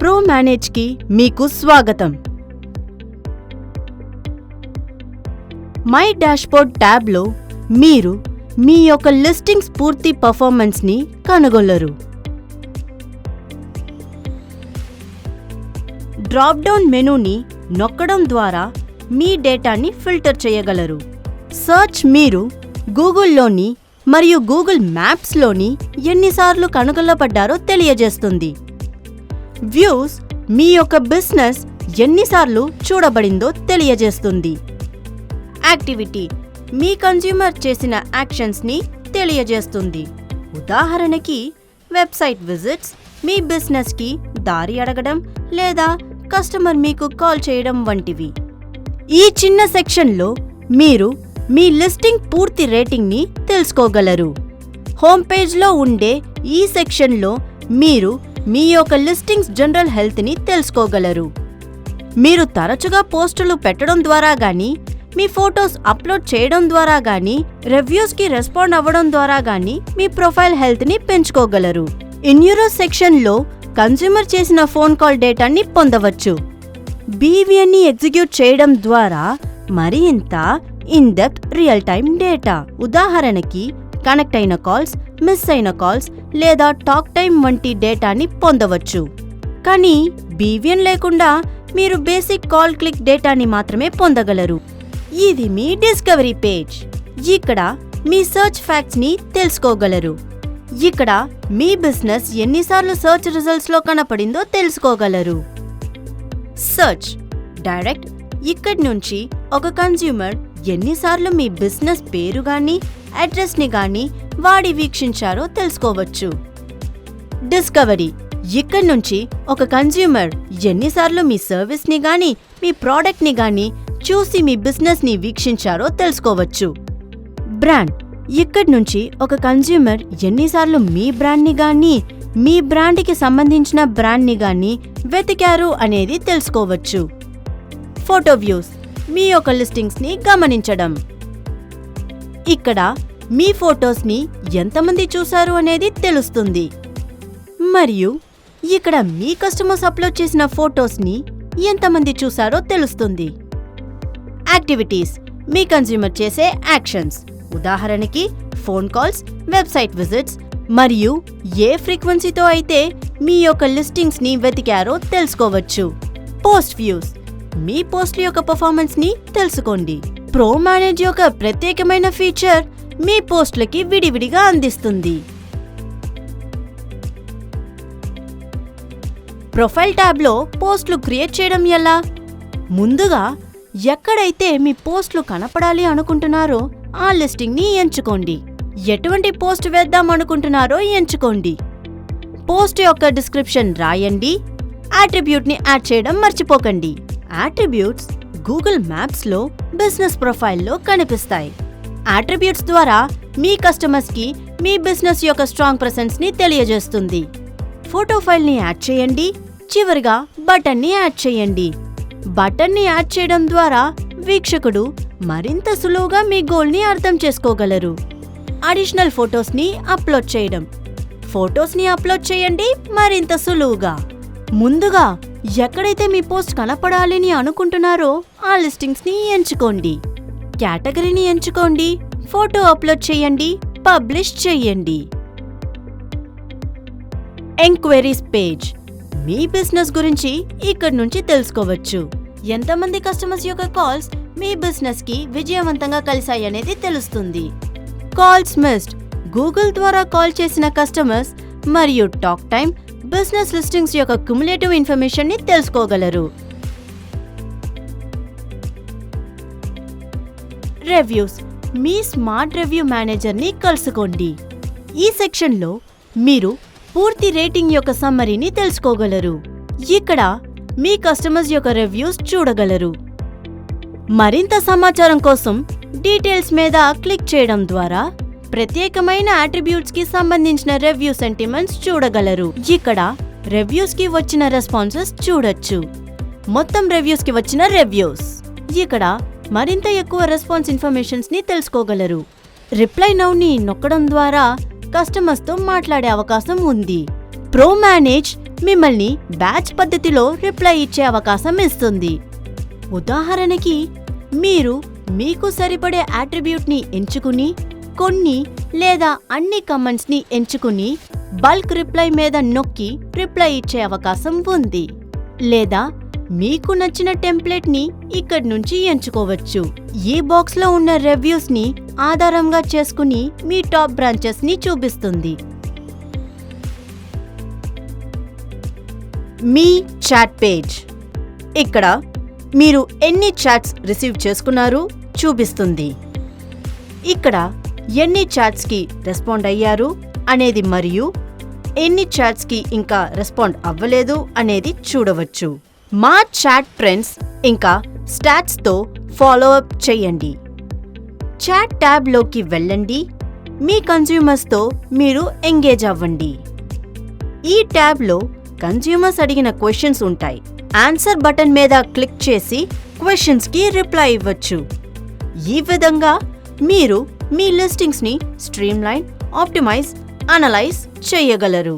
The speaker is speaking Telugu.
ProManage కి మీకు స్వాగతం. మై డాష్బోర్డ్ ట్యాబ్లో మీరు మీ యొక్క లిస్టింగ్స్ పూర్తి పర్ఫార్మెన్స్ని కనుగొనగలరు. డ్రాప్ డౌన్ మెనూని నొక్కడం ద్వారా మీ డేటాని ఫిల్టర్ చేయగలరు. సర్చ్ మీరు గూగుల్లోని మరియు గూగుల్ మ్యాప్స్లోని ఎన్నిసార్లు కనుగొనబడ్డారో తెలియజేస్తుంది. వ్యూస్ మీ యొక్క బిజినెస్ ఎన్నిసార్లు చూడబడిందో తెలియజేస్తుంది. యాక్టివిటీ మీ కన్స్యూమర్ చేసిన యాక్షన్స్ని తెలియజేస్తుంది. ఉదాహరణకి వెబ్సైట్ విజిట్స్, మీ బిజినెస్కి దారి అడగడం లేదా కస్టమర్ మీకు కాల్ చేయడం వంటివి. ఈ చిన్న సెక్షన్లో మీరు మీ లిస్టింగ్ పూర్తి రేటింగ్ని తెలుసుకోగలరు. హోమ్ పేజ్లో ఉండే ఈ సెక్షన్లో మీరు మీ యొక్క లిస్టింగ్స్ జనరల్ హెల్త్ని తెలుసుకోగలరు. మీరు తరచుగా పోస్టులు పెట్టడం ద్వారా గానీ, మీ ఫోటోస్ అప్లోడ్ చేయడం ద్వారా గానీ, రివ్యూస్కి రెస్పాండ్ అవ్వడం ద్వారా గానీ మీ ప్రొఫైల్ హెల్త్ని పెంచుకోగలరు. ఇన్యూరో సెక్షన్లో కన్స్యూమర్ చేసిన ఫోన్ కాల్ డేటాని పొందవచ్చు. బీవీఎన్ని ఎగ్జిక్యూట్ చేయడం ద్వారా మరింత ఇన్-డెప్త్ రియల్ టైమ్ డేటా, ఉదాహరణకి కనెక్ట్ అయిన కాల్స్, మిస్ అయిన కాల్స్ లేదా టాక్ టైం వంటి డేటాని పొందవచ్చు. కానీ బీవీఎన్ లేకుండా మీరు బేసిక్ కాల్ క్లిక్ డేటాని మాత్రమే పొందగలరు. ఇది మీ డిస్కవరీ పేజ్. ఇక్కడ మీ సర్చ్ ఫ్యాక్ట్స్ని తెలుసుకోగలరు. ఇక్కడ మీ బిజినెస్ ఎన్నిసార్లు సర్చ్ రిజల్ట్స్లో కనపడిందో తెలుసుకోగలరు. సర్చ్ డైరెక్ట్ ఇక్కడి నుంచి ఒక కన్స్యూమర్ ఎన్నిసార్లు మీ బిజినెస్ పేరు గానీ అడ్రస్ని గానీ వాడి వీక్షించారో తెలుసుకోవచ్చు. డిస్కవరీ ఇక్కడి నుంచి ఒక కన్స్యూమర్ ఎన్నిసార్లు మీ సర్వీస్ని గానీ మీ ప్రోడక్ట్ని గానీ చూసి మీ బిజినెస్ని వీక్షించారో తెలుసుకోవచ్చు. బ్రాండ్ ఇక్కడి నుంచి ఒక కన్స్యూమర్ ఎన్నిసార్లు మీ బ్రాండ్ని గానీ మీ బ్రాండ్కి సంబంధించిన బ్రాండ్ని గానీ వెతికారు అనేది తెలుసుకోవచ్చు. ఫోటో వ్యూస్ మీ యొక్క లిస్టింగ్స్ని గమనించడం. ఇక్కడ మీ ఫొటోస్ని ఎంతమంది చూశారు అనేది తెలుస్తుంది. మరియు ఇక్కడ మీ కస్టమర్స్ అప్లోడ్ చేసిన ఫొటోస్ని ఎంతమంది చూశారో తెలుస్తుంది. యాక్టివిటీస్ మీ కన్స్యూమర్ చేసే యాక్షన్స్, ఉదాహరణకి ఫోన్ కాల్స్, వెబ్సైట్ విజిట్స్ మరియు ఏ ఫ్రీక్వెన్సీతో అయితే మీ యొక్క లిస్టింగ్స్ని వెతికారో తెలుసుకోవచ్చు. పోస్ట్ వ్యూస్ మీ పోస్ట్ల యొక్క పర్ఫార్మెన్స్ని తెలుసుకోండి. ProManage యొక్క ప్రత్యేకమైన ఫీచర్ మీ పోస్ట్లకి విడివిడిగా అందిస్తుంది. ప్రొఫైల్ ట్యాబ్లో పోస్టులు క్రియేట్ చేయడం ఎలా? ముందుగా ఎక్కడైతే మీ పోస్టులు కనపడాలి అనుకుంటున్నారో ఆ లిస్టింగ్ని ఎంచుకోండి. ఎటువంటి పోస్ట్ వేద్దాం అనుకుంటున్నారో ఎంచుకోండి. పోస్ట్ యొక్క డిస్క్రిప్షన్ రాయండి. అట్రిబ్యూట్ని యాడ్ చేయడం మర్చిపోకండి. అట్రిబ్యూట్స్ గూగుల్ మ్యాప్స్లో బిజినెస్ ప్రొఫైల్లో కనిపిస్తాయి. అట్రిబ్యూట్స్ ద్వారా మీ కస్టమర్స్కి మీ బిజినెస్ యొక్క స్ట్రాంగ్ ప్రెసెన్స్ని తెలియజేస్తుంది. ఫోటో ఫైల్ని యాడ్ చేయండి. చివరిగా బటన్ని యాడ్ చేయండి. బటన్ని యాడ్ చేయడం ద్వారా వీక్షకుడు మరింత సులువుగా మీ గోల్ని అర్థం చేసుకోగలరు. అడిషనల్ ఫొటోస్ని అప్లోడ్ చేయడం. ఫొటోస్ని అప్లోడ్ చేయండి మరింత సులువుగా. ముందుగా ఎక్కడైతే మీ పోస్ట్ కనపడాలని అనుకుంటున్నారో ఆ లిస్టింగ్స్ని ఎంచుకోండి. కేటగిరీని ఎంచుకోండి. ఫోటో అప్లోడ్ చేయండి. పబ్లిష్ చేయండి. ఎంక్వైరీస్ పేజ్ మీ బిజినెస్ గురించి ఇక్కడి నుంచి తెలుసుకోవచ్చు. ఎంతమంది కస్టమర్స్ యొక్క కాల్స్ మీ బిజినెస్కి విజయవంతంగా కలిశాయనేది తెలుస్తుంది. కాల్స్ మిస్డ్ గూగుల్ ద్వారా కాల్ చేసిన కస్టమర్స్ మరియు టాక్ టైం, బిజినెస్ లిస్టింగ్స్ యొక్క క్యుములేటివ్ ఇన్ఫర్మేషన్ని తెలుసుకోగలరు. రివ్యూస్ మీ స్మార్ట్ రివ్యూ మేనేజర్ని కలుసుకోండి. ఈ సెక్షన్లో మీరు పూర్తి రేటింగ్ యొక్క సమ్మరీని తెలుసుకోగలరు. ఇక్కడ మీ కస్టమర్స్ యొక్క రివ్యూస్ చూడగలరు. మరింత సమాచారం కోసం డీటెయిల్స్ మీద క్లిక్ చేయడం ద్వారా ప్రత్యేకమైన అట్రిబ్యూట్స్కి సంబంధించిన రివ్యూ సెంటిమెంట్స్ చూడగలరు. ఇక్కడ రివ్యూస్కి వచ్చిన రెస్పాన్సెస్ చూడొచ్చు. మొత్తం రివ్యూస్కి వచ్చిన రివ్యూస్. ఇక్కడ మరింత ఎక్కువ రెస్పాన్స్ ఇన్ఫర్మేషన్స్ని తెలుసుకోగలరు. రిప్లై నౌని నొక్కడం ద్వారా కస్టమర్స్తో మాట్లాడే అవకాశం ఉంది. ProManage మిమ్మల్ని బ్యాచ్ పద్ధతిలో రిప్లై ఇచ్చే అవకాశం ఇస్తుంది. ఉదాహరణకి, మీరు మీకు సరిపడే అట్రిబ్యూట్ని ఎంచుకుని కొన్ని లేదా అన్ని కమెంట్స్ని ఎంచుకుని బల్క్ రిప్లై మీద నొక్కి రిప్లై ఇచ్చే అవకాశం ఉంది. లేదా మీకు నచ్చిన టెంప్లెట్ని ఇక్కడి నుంచి ఎంచుకోవచ్చు. ఈ బాక్స్లో ఉన్న రివ్యూస్ని ఆధారంగా చేసుకుని మీ టాప్ బ్రాంచెస్ని చూపిస్తుంది. మీ చాట్ పేజ్ ఇక్కడ మీరు ఎన్ని చాట్స్ రిసీవ్ చేసుకున్నారు చూపిస్తుంది. ఇక్కడ ఎన్ని చాట్స్కి రెస్పాండ్ అయ్యారు అనేది మరియు ఎన్ని చాట్స్కి ఇంకా రెస్పాండ్ అవ్వలేదు అనేది చూడవచ్చు. మా చాట్ ట్రెండ్స్ ఇంకా స్టాట్స్తో ఫాలో అప్ చేయండి. చాట్ ట్యాబ్లోకి వెళ్ళండి. మీ కన్స్యూమర్స్తో మీరు ఎంగేజ్ అవ్వండి. ఈ ట్యాబ్లో కన్స్యూమర్స్ అడిగిన క్వశ్చన్స్ ఉంటాయి. ఆన్సర్ బటన్ మీద క్లిక్ చేసి క్వశ్చన్స్కి రిప్లై ఇవ్వచ్చు. ఈ విధంగా మీరు మీ లిస్టింగ్స్ని స్ట్రీమ్లైన్, ఆప్టిమైజ్, అనలైజ్ చేయగలరు.